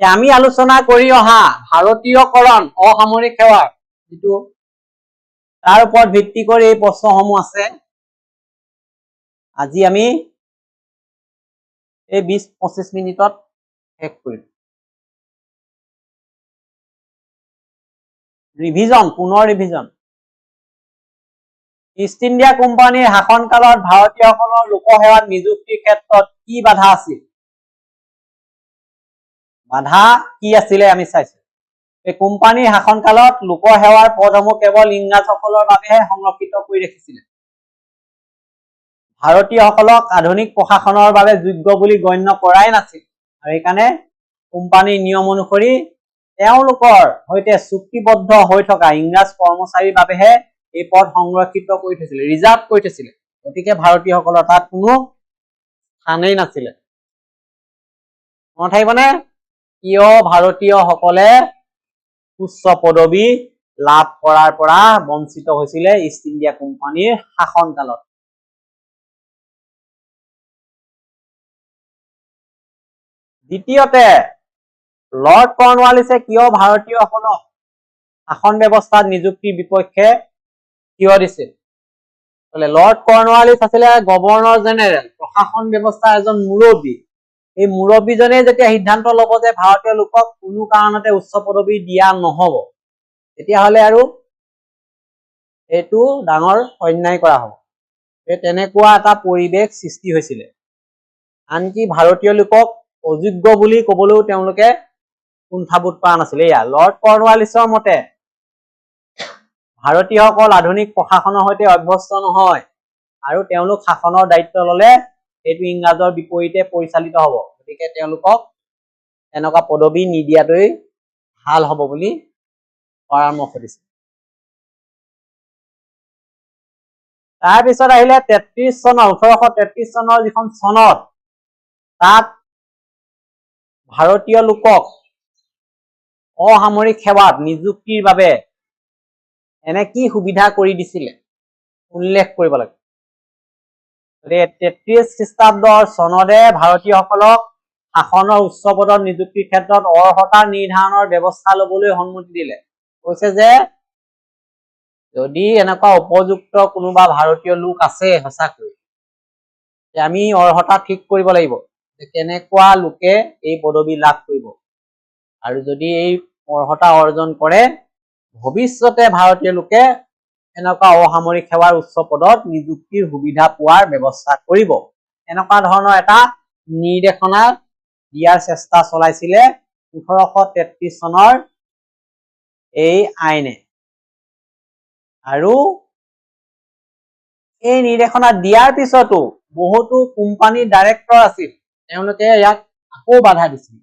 আমি আলোচনা কৰি অহা ভাৰতীয়কৰণ অসামৰিক সেৱাৰ যিটো তাৰ ওপৰত ভিত্তি কৰি এই প্ৰশ্নসমূহ আছে। আজি আমি এই 20-25 মিনিটত শেষ কৰিম। ৰিভিজন, পুনৰ ৰিভিজন। ইষ্ট ইণ্ডিয়া কোম্পানীৰ শাসনকালত ভাৰতীয়সকলৰ লোকসেৱাত নিযুক্তিৰ ক্ষেত্ৰত কি বাধা আছিল? বাধা কি আছিলে আমি চাইছো। এই কোম্পানীৰ শাসনকালত লোকসেৱাৰ পদসমূহ কেৱল ইংৰাজসকলৰ বাবেহে সংৰক্ষিত কৰি ৰাখিছিলে। ভাৰতীয়সকলক আধুনিক প্ৰশাসনৰ বাবে যোগ্য বুলি গণ্য কৰাই নাছিল আৰু সেইকাৰণে কোম্পানীৰ নিয়ম অনুসৰি তেওঁলোকৰ সৈতে চুক্তিবদ্ধ হৈ থকা ইংৰাজ কৰ্মচাৰীৰ বাবেহে এই পদ সংৰক্ষিত কৰি থৈছিলে, ৰিজাৰ্ভ কৰি থৈছিলে। গতিকে ভাৰতীয়সকলৰ তাত কোনো স্থানেই নাছিলে। মনত থাকিবনে? কিয় ভাৰতীয়সকলে উচ্চ পদবী লাভ কৰাৰ পৰা বঞ্চিত হৈছিলে ইষ্ট ইণ্ডিয়া কোম্পানীৰ শাসনকালত? দ্বিতীয়তে, লৰ্ড কৰ্ণৱালিছে কিয় ভাৰতীয়সকলক শাসন ব্যৱস্থাত নিযুক্তিৰ বিপক্ষে থিয় দিছিল? লৰ্ড কৰ্ণৱালিছ আছিলে গভৰ্ণৰ জেনেৰেল, প্ৰশাসন ব্যৱস্থাৰ এজন মুৰব্বী। এই মুৰব্বীজনে যেতিয়া সিদ্ধান্ত ল'ব যে ভাৰতীয় লোকক কোনো কাৰণতে উচ্চ পদবী দিয়া নহব, তেতিয়াহ'লে আৰু এইটো ডাঙৰ অন্যায় কৰা হ'ব। তেনেকুৱা এটা পৰিৱেশ সৃষ্টি হৈছিলে। আনকি ভাৰতীয় লোকক অযোগ্য বুলি কবলৈও তেওঁলোকে কুণ্ঠাবোধ কৰা নাছিলে। এয়া লৰ্ড কৰ্ণৱালিছৰ মতে ভাৰতীয়সকল আধুনিক প্ৰশাসনৰ সৈতে অভ্যস্ত নহয় আৰু তেওঁলোক শাসনৰ দায়িত্ব ললে এইটো ইংৰাজৰ বিপৰীতে পৰিচালিত হ'ব। গতিকে তেওঁলোকক এনেকুৱা পদবী নিদিয়াটোৱেই ভাল হ'ব বুলি পৰামৰ্শ দিছে। তাৰপিছত আহিলে 33 চনৰ 1833 চনৰ যিখন চনত, তাত ভাৰতীয় লোকক অসামৰিক সেৱাত নিযুক্তিৰ বাবে এনে কি সুবিধা কৰি দিছিলে উল্লেখ কৰিব লাগে। 33 খ্ৰীষ্টাব্দৰ চনতে ভাৰতীয়সকলক শাসনৰ উচ্চ পদত নিযুক্তিৰ ক্ষেত্ৰত অৰ্হতা নিৰ্ধাৰণৰ ব্যৱস্থা লবলৈ সন্মতি দিলে। কৈছে যে যদি এনেকুৱা উপযুক্ত কোনোবা ভাৰতীয় লোক আছে সঁচাকৈ, আমি অৰ্হতা ঠিক কৰিব লাগিব যে কেনেকুৱা লোকে এই পদবী লাভ কৰিব, আৰু যদি এই অৰ্হতা অৰ্জন কৰে ভৱিষ্যতে ভাৰতীয় লোকে এনেকুৱা অসামৰিক সেৱাৰ উচ্চ পদত নিযুক্তিৰ সুবিধা পোৱাৰ ব্যৱস্থা কৰিব। এনেকুৱা ধৰণৰ এটা নিৰ্দেশনা দিয়াৰ চেষ্টা চলাইছিলে 1833 চনৰ এই আইনে। আৰু এই নিৰ্দেশনা দিয়াৰ পিছতো বহুতো কোম্পানীৰ ডাইৰেক্টৰ আছিল, তেওঁলোকে ইয়াক আকৌ বাধা দিছিল।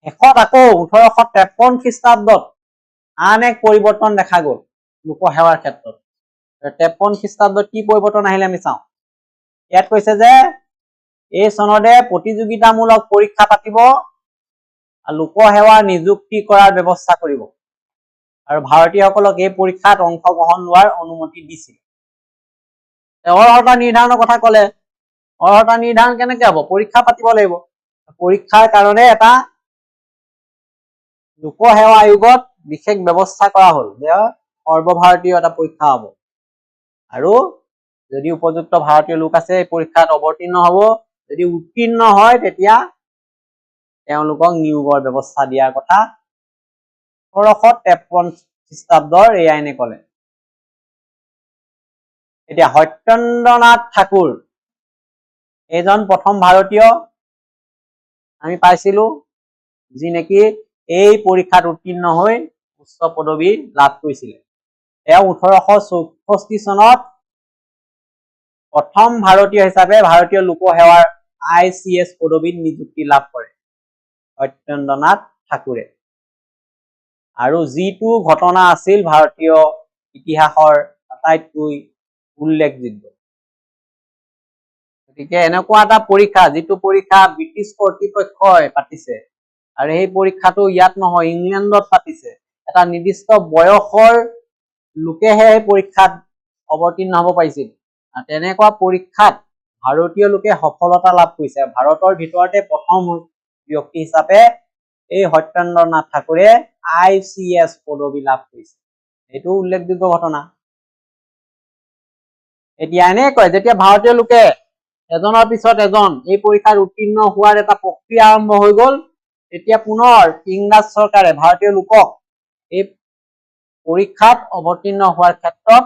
শেষত আকৌ 1853 খ্ৰীষ্টাব্দত আন এক পৰিৱৰ্তন দেখা গল লোকসেৱাৰ ক্ষেত্ৰত। 53 খ্ৰীষ্টাব্দত কি পৰিৱৰ্তন আহিলে আমি চাওঁ। ইয়াত কৈছে যে এই চনতে প্ৰতিযোগিতামূলক পৰীক্ষা পাতিব, লোকসেৱা নিযুক্তি কৰাৰ ব্যৱস্থা কৰিব আৰু ভাৰতীয়সকলক এই পৰীক্ষাত অংশগ্ৰহণ লোৱাৰ অনুমতি দিছিল। অৰ্হতা নিৰ্ধাৰণৰ কথা কলে। অৰ্হতা নিৰ্ধাৰণ কেনেকে হ'ব? পৰীক্ষা পাতিব লাগিব। পৰীক্ষাৰ কাৰণে এটা লোকসেৱা আয়োগত বিশেষ ব্যৱস্থা কৰা হল যে সৰ্বভাৰতীয় এটা পৰীক্ষা হ'ব, আৰু যদি উপযুক্ত ভাৰতীয় লোক আছে এই পৰীক্ষাত অৱতীৰ্ণ হ'ব। যদি উত্তীৰ্ণ হয় তেতিয়া তেওঁলোকক নিয়োগৰ ব্যৱস্থা দিয়াৰ কথা 1853 খ্ৰীষ্টাব্দৰ এই আইনে কলে। এতিয়া সত্যেন্দ্ৰনাথ ঠাকুৰ এইজন প্ৰথম ভাৰতীয় আমি পাইছিলো যি নেকি এই পৰীক্ষাত উত্তীৰ্ণ হৈ উচ্চ পদবী লাভ কৰিছিলে। তেওঁ 1864 চনত প্ৰথম ভাৰতীয় হিচাপে ভাৰতীয় লোকসেৱাৰ ICS পদবীত নিযুক্তি লাভ কৰে সত্যেন্দ্ৰনাথ ঠাকুৰে। আৰু যিটো ঘটনা আছিল ভাৰতীয় ইতিহাসৰ আটাইতকৈ উল্লেখযোগ্য। গতিকে এনেকুৱা এটা পৰীক্ষা, যিটো পৰীক্ষা ব্ৰিটিছ কৰ্তৃপক্ষই পাতিছে, আৰু সেই পৰীক্ষাটো ইয়াত নহয় ইংলেণ্ডত পাতিছে। এটা নিৰ্দিষ্ট বয়সৰ লোকেহে এই পৰীক্ষাত অৱতীৰ্ণ হ'ব পাৰিছিল। তেনেকুৱা পৰীক্ষাত ভাৰতীয় লোকে সফলতা লাভ কৰিছে। ভাৰতৰ ভিতৰতে প্ৰথম ব্যক্তি হিচাপে এই সত্যেন্দ্ৰ নাথ ঠাকুৰে ICS পদবী লাভ কৰিছে। এইটো উল্লেখযোগ্য ঘটনা। এতিয়া এনে কয় যেতিয়া ভাৰতীয় লোকে এজনৰ পিছত এজন এই পৰীক্ষাত উত্তীৰ্ণ হোৱাৰ এটা প্ৰক্ৰিয়া আৰম্ভ হৈ গল, তেতিয়া পুনৰ ইংৰাজ চৰকাৰে ভাৰতীয় লোকক এই পৰীক্ষাত অৱতীৰ্ণ হোৱাৰ ক্ষেত্ৰত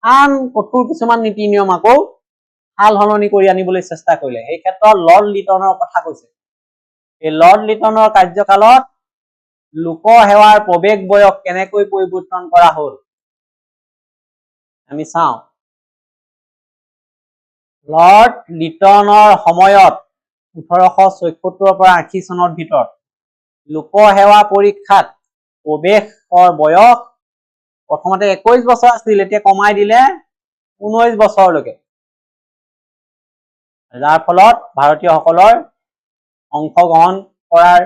আন কঠোৰ কিছুমান নীতি নিয়ম আকৌ সাল সলনি কৰি আনিবলৈ চেষ্টা কৰিলে। এই ক্ষেত্ৰত লৰ্ড লিটনৰ কথা কৈছে। এই লৰ্ড লিটনৰ কাৰ্যকালত লোকসেৱাৰ প্ৰৱেশ বয়স কেনেকৈ পৰিৱৰ্তন কৰা হল আমি চাওঁ। লৰ্ড লিটনৰ সময়ত 1876 পৰা 80 চনৰ ভিতৰত লোকসেৱা পৰীক্ষাত প্ৰৱেশৰ বয়স প্ৰথমতে 21 বছৰ আছিল, এতিয়া কমাই দিলে 19 বছৰলৈকে। যাৰ ফলত ভাৰতীয়সকলৰ অংশগ্ৰহণ কৰাৰ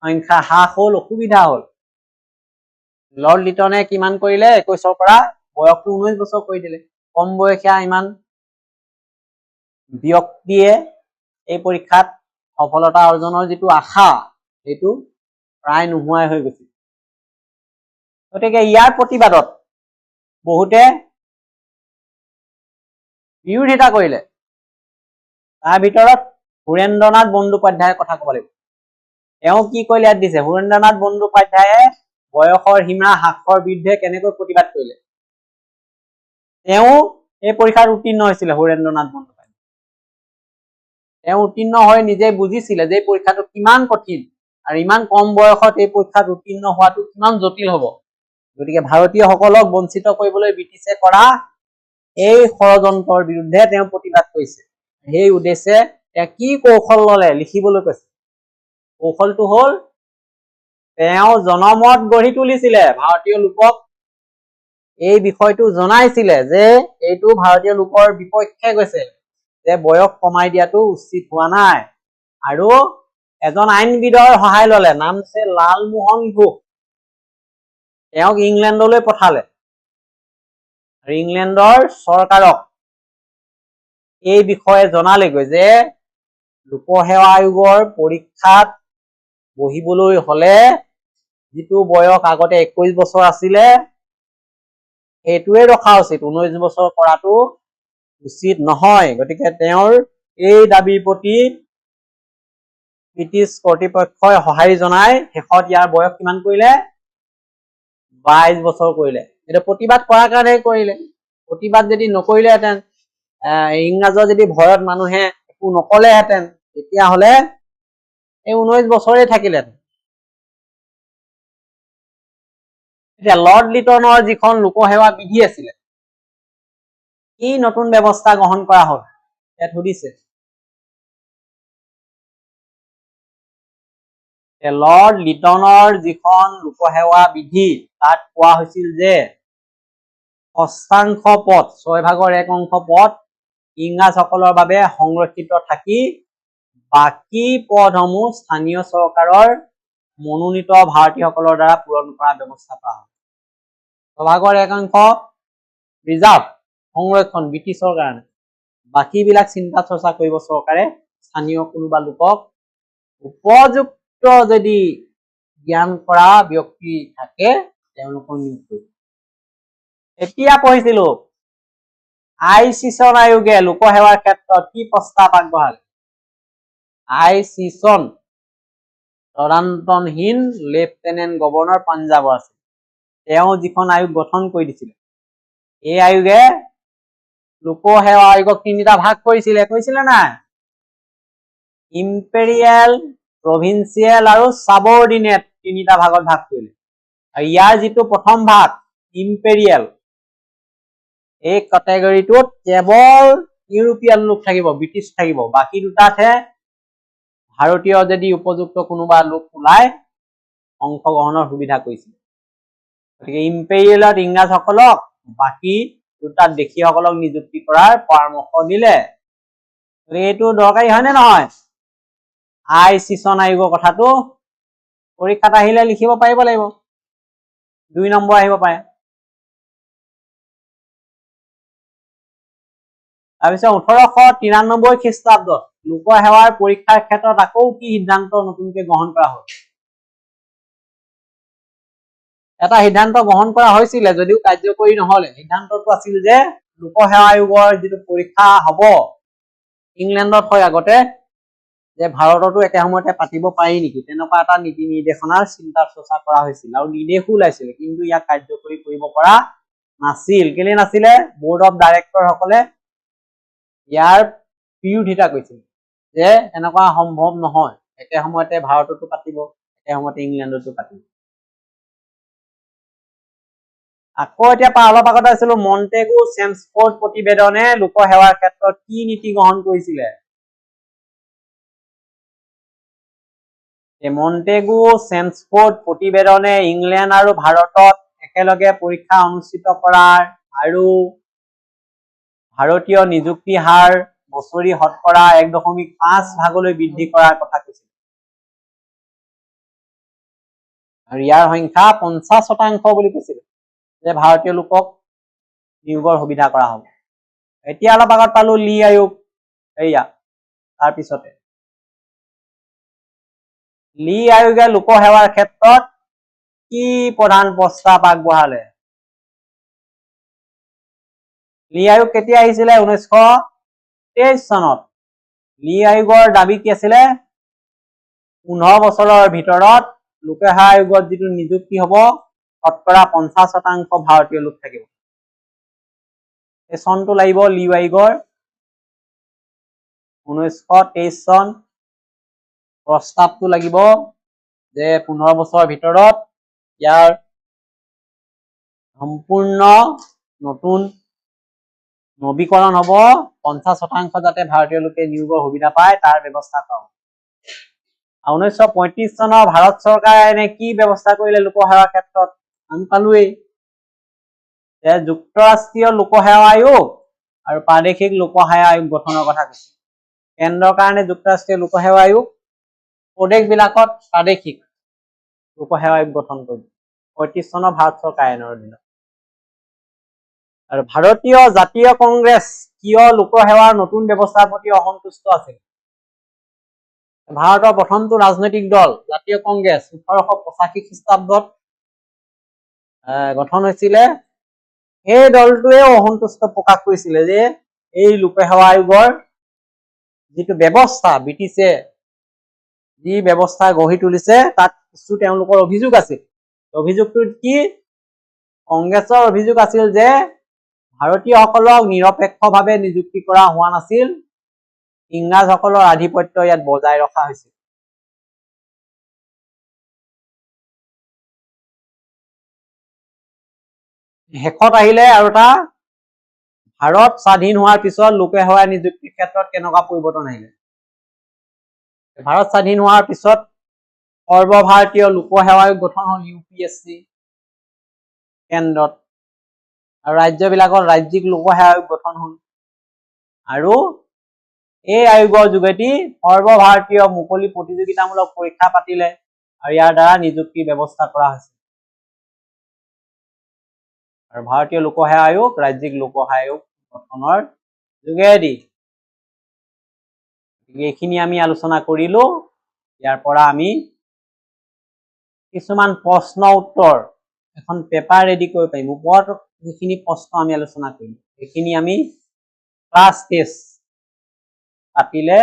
সংখ্যা হ্ৰাস হল, অসুবিধা হল। লৰ্ড লিটনে কিমান কৰিলে, 21ৰ পৰা বয়সটো 19 বছৰ কৰি দিলে। কম বয়সীয়া ইমান ব্যক্তিয়ে এই পৰীক্ষাত সফলতা অৰ্জনৰ যিটো আশা সেইটো প্ৰায় নোহোৱাই হৈ গৈছে। গতিকে ইয়াৰ প্ৰতিবাদত বহুতে বিৰোধিতা কৰিলে। তাৰ ভিতৰত সুৰেন্দ্ৰনাথ বন্দ্যোপাধ্যায়ৰ কথা ক'ব লাগিব। তেওঁ কি কৰিলে ইয়াত দিছে, সুৰেন্দ্ৰনাথ বন্দ্যোপাধ্যায়ে বয়সৰ সীমা হ্ৰাসৰ বিৰুদ্ধে কেনেকৈ প্ৰতিবাদ কৰিলে। তেওঁ এই পৰীক্ষাত উত্তীৰ্ণ হৈছিলে। সুৰেন্দ্ৰনাথ বন্দ্যোপাধ্যায় তেওঁ উত্তীৰ্ণ হৈ নিজে বুজিছিলে যে এই পৰীক্ষাটো কিমান কঠিন আৰু ইমান কম বয়সত এই পৰীক্ষাত উত্তীৰ্ণ হোৱাটো কিমান জটিল হব। গতিকে ভাৰতীয়সকলক বঞ্চিত কৰিবলৈ ব্ৰিটিছে কৰা এই ষড়যন্ত্ৰৰ বিৰুদ্ধে তেওঁ প্ৰতিবাদ কৰিছে। সেই উদ্দেশ্যে তেওঁ কি কৌশল ললে লিখিবলৈ কৈছে। কৌশলটো হল তেওঁ জনমত গঢ়ি তুলিছিলে, ভাৰতীয় লোকক এই বিষয়টো জনাইছিলে যে এইটো ভাৰতীয় লোকৰ বিপক্ষে গৈছে, যে বয়স কমাই দিয়াটো উচিত হোৱা নাই। আৰু এজন আইনবিদৰ সহায় ললে, নাম হৈছে লালমোহন ঘোষ। তেওঁক ইংলেণ্ডলৈ পঠালে আৰু ইংলেণ্ডৰ চৰকাৰক এই বিষয়ে জনালেগৈ যে লোকসেৱা আয়োগৰ পৰীক্ষাত বহিবলৈ হলে যিটো বয়স আগতে 21 বছৰ আছিলে সেইটোৱে ৰখা উচিত, 19 বছৰ কৰাটো উচিত নহয়। গতিকে তেওঁৰ এই দাবীৰ প্ৰতি ব্ৰিটিছ কৰ্তৃপক্ষই সঁহাৰি জনাই শেষত ইয়াৰ বয়স কিমান কৰিলে, 22 বছৰ কৰিলে। এইটো প্ৰতিবাদ কৰাৰ কাৰণে কৰিলে। প্ৰতিবাদ যদি নকৰিলেহেঁতেন, ইংৰাজৰ যদি ভয়ত মানুহে একো নকলেহেঁতেন, তেতিয়াহলে এই 19 বছৰেই থাকিলেহেঁতেন। এতিয়া লৰ্ড লিটনৰ যিখন লোকসেৱা বিধি আছিলে, কি নতুন ব্যৱস্থা গ্ৰহণ কৰা হল ইয়াত সুধিছে। লৰ্ড লিটনৰ যিখন লোকসেৱা বিধি তাত কোৱা হৈছিল যে ষষ্ঠাংশ পদ, 1/6 পদ ইংৰাজসকলৰ বাবে সংৰক্ষিত থাকি বাকী পদসমূহ স্থানীয় চৰকাৰৰ মনোনীত ভাৰতীয়সকলৰ দ্বাৰা পূৰণ কৰাৰ ব্যৱস্থা কৰা হয়। 1/6 ৰিজাৰ্ভ, সংৰক্ষণ ব্ৰিটিছৰ কাৰণে, বাকী বিলাক চিন্তা চৰ্চা কৰিব চৰকাৰে। স্থানীয় কোনোবা লোকক উপযুক্ত যদি জ্ঞান কৰা ব্যক্তি থাকে তেওঁলোকক নিয়োগ কৰিব। এতিয়া পঢ়িছিলো আইচিছন আয়োগে লোকসেৱাৰ ক্ষেত্ৰত কি প্ৰস্তাৱ আগবঢ়ালে। আইচিছন তদান্তহীন লেফটেনেণ্ট গভৰ্ণৰ পাঞ্জাবৰ আছে। তেওঁ যিখন আয়োগ গঠন কৰি দিছিলে, এই আয়োগে লোকসেৱা আয়োগক 3টা ভাগ কৰিছিলে, কৈছিলে নাই, ইম্পেৰিয়েল, প্ৰভিন্সিয়েল আৰু সাবঅৰ্ডিনেট 3টা ভাগত ভাগ কৰিলে। আৰু ইয়াৰ যিটো প্ৰথম ভাগ ইম্পেৰিয়েল, এই কেটেগৰীটোত কেৱল ইউৰোপীয়ান লোক থাকিব, ব্ৰিটিছ থাকিব। বাকী দুটাতহে ভাৰতীয় যদি উপযুক্ত কোনোবা লোক ওলাই অংশগ্ৰহণৰ সুবিধা কৰিছিল। গতিকে ইম্পেৰিয়েলত ইংৰাজসকলক, বাকী দুটাত দেশীয়সকলক নিযুক্তি কৰাৰ পৰামৰ্শ দিলে। এইটো দৰকাৰী হয়নে নহয়? আইচিছন আয়োগৰ কথাটো পৰীক্ষাত আহিলে লিখিব পাৰিব লাগিব, 2 নম্বৰ আহিব পাৰে। তাৰপিছত 1893 খ্ৰীষ্টাব্দত লোকসেৱাৰ পৰীক্ষাৰ ক্ষেত্ৰত আকৌ কি সিদ্ধান্ত নতুনকৈ গ্ৰহণ কৰা হ'ল? এটা সিদ্ধান্ত গ্ৰহণ কৰা হৈছিলে যদিও কাৰ্যকৰী নহলে। সিদ্ধান্তটো আছিল যে লোকসেৱা আয়োগৰ যিটো পৰীক্ষা হব ইংলেণ্ডত হয় আগতে, যে ভাৰততো একে সময়তে পাতিব পাৰি নেকি, তেনেকুৱা এটা নীতি নিৰ্দেশনাৰ চিন্তা চৰ্চা কৰা হৈছিল আৰু নিৰ্দেশো ওলাইছিল, কিন্তু ইয়াক কাৰ্যকৰী কৰিব পৰা নাছিল। কেলে নাছিলে? বোৰ্ড অফ ডাইৰেক্টৰ সকলে ইয়াৰ বিৰোধিতা কৰিছিল যে এনেকুৱা সম্ভৱ নহয়, একে সময়তে ভাৰততো পাতিব, একে সময়তে ইংলেণ্ডতো পাতিব। আকৌ এতিয়া অলপ আগতে আছিলো মন্টেগু চেমস্ফৰ্ড প্ৰতিবেদনে লোকসেৱাৰ ক্ষেত্ৰত কি নীতি গ্ৰহণ কৰিছিলে? মন্টেগু চেমস্ফৰ্ড প্ৰতিবেদনে ইংলেণ্ড আৰু ভাৰতত একেলগে পৰীক্ষা অনুষ্ঠিত কৰাৰ আৰু ভাৰতীয় নিযুক্তি হাৰ বছৰি শতকৰা 1.5 ভাগলৈ বৃদ্ধি কৰাৰ কথা কৈছিল। আৰু ইয়াৰ সংখ্যা 50% বুলি কৈছিল যে ভাৰতীয় লোকক নিয়োগৰ সুবিধা কৰা হ'ব। এতিয়া অলপ আগত পালো লি আয়োগ, এয়া তাৰপিছতে লি আয়োগে লোকসেৱাৰ ক্ষেত্ৰত কি প্ৰধান প্ৰস্তাৱ আগবঢ়ালে? লি আয়োগ কেতিয়া আহিছিলে? 1923 চনত। লি আয়োগৰ দাবী কি আছিলে? 15 বছৰৰ ভিতৰত লোকসেৱা আয়োগত যিটো নিযুক্তি হব শতকৰা 50% ভাৰতীয় লোক থাকিব। এই চনটো লাগিব লি আয়োগৰ 1923 চন। প্ৰস্তাৱটো লাগিব যে 15 বছৰৰ ভিতৰত ইয়াৰ সম্পূৰ্ণ নতুন নবীকৰণ হব, 50% যাতে ভাৰতীয় লোকে নিয়োগৰ সুবিধা পায় তাৰ ব্যৱস্থা কৰা। 1935 চনৰ ভাৰত চৰকাৰে এনে কি ব্যৱস্থা কৰিলে লোকসেৱাৰ ক্ষেত্ৰত? আমি পালোৱেই যে যুক্তৰাষ্ট্ৰীয় লোকসেৱা আয়োগ আৰু প্ৰাদেশিক লোকসেৱা আয়োগ গঠনৰ কথা কৈছে। কেন্দ্ৰৰ কাৰণে যুক্তৰাষ্ট্ৰীয় লোকসেৱা আয়োগ, প্ৰদেশবিলাকত প্ৰাদেশিক লোকসেৱা আয়োগ গঠন কৰিব 35 চনৰ ভাৰত চৰকাৰ আইনৰ দিনত। আৰু ভাৰতীয় জাতীয় কংগ্ৰেছ কিয় লোকসেৱাৰ নতুন ব্যৱস্থাৰ প্ৰতি অসন্তুষ্ট আছিল? ভাৰতৰ প্ৰথমটো ৰাজনৈতিক দল জাতীয় কংগ্ৰেছ 1885 খ্ৰীষ্টাব্দত গঠন হৈছিলে। সেই দলটোৱে অসন্তুষ্ট প্ৰকাশ কৰিছিলে যে এই লোকসেৱা আয়োগৰ যিটো ব্যৱস্থা, ব্ৰিটিছে যি ব্যৱস্থা গঢ়ি তুলিছে তাত কিছু তেওঁলোকৰ অভিযোগ আছিল। অভিযোগটো কি? কংগ্ৰেছৰ অভিযোগ আছিল যে ভাৰতীয়সকলক নিৰপেক্ষভাৱে নিযুক্তি কৰা হোৱা নাছিল, ইংৰাজসকলৰ আধিপত্য ইয়াত বজাই ৰখা হৈছিল। শেষত আহিলে আৰু এটা, ভাৰত স্বাধীন হোৱাৰ পিছত লোকসেৱা নিযুক্তিৰ ক্ষেত্ৰত কেনেকুৱা পৰিৱৰ্তন আহিলে? ভাৰত স্বাধীন হোৱাৰ পিছত সৰ্বভাৰতীয় লোকসেৱা আয়োগ গঠন হল, UPSC কেন্দ্ৰত, আৰু ৰাজ্যবিলাকত ৰাজ্যিক লোকসেৱা আয়োগ গঠন হল। আৰু এই আয়োগৰ যোগেদি সৰ্বভাৰতীয় মুকলি প্ৰতিযোগিতামূলক পৰীক্ষা পাতিলে আৰু ইয়াৰ দ্বাৰা নিযুক্তিৰ ব্যৱস্থা কৰা হৈছে। আৰু ভাৰতীয় লোকসেৱা আয়োগ ৰাজ্যিক লোকসেৱা আয়োগ গঠনৰ যোগেদি এইখিনি আমি আলোচনা কৰিলো। ইয়াৰ পৰা আমি কিছুমান প্ৰশ্ন উত্তৰ এখন পেপাৰ ৰেডি কৰিব পাৰিম। ওপৰত যিখিনি প্ৰশ্ন আমি আলোচনা কৰিম এইখিনি আমি ক্লাছ টেষ্ট পাতিলে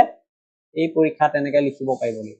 এই পৰীক্ষা তেনেকে লিখিব পাৰিব লাগিব।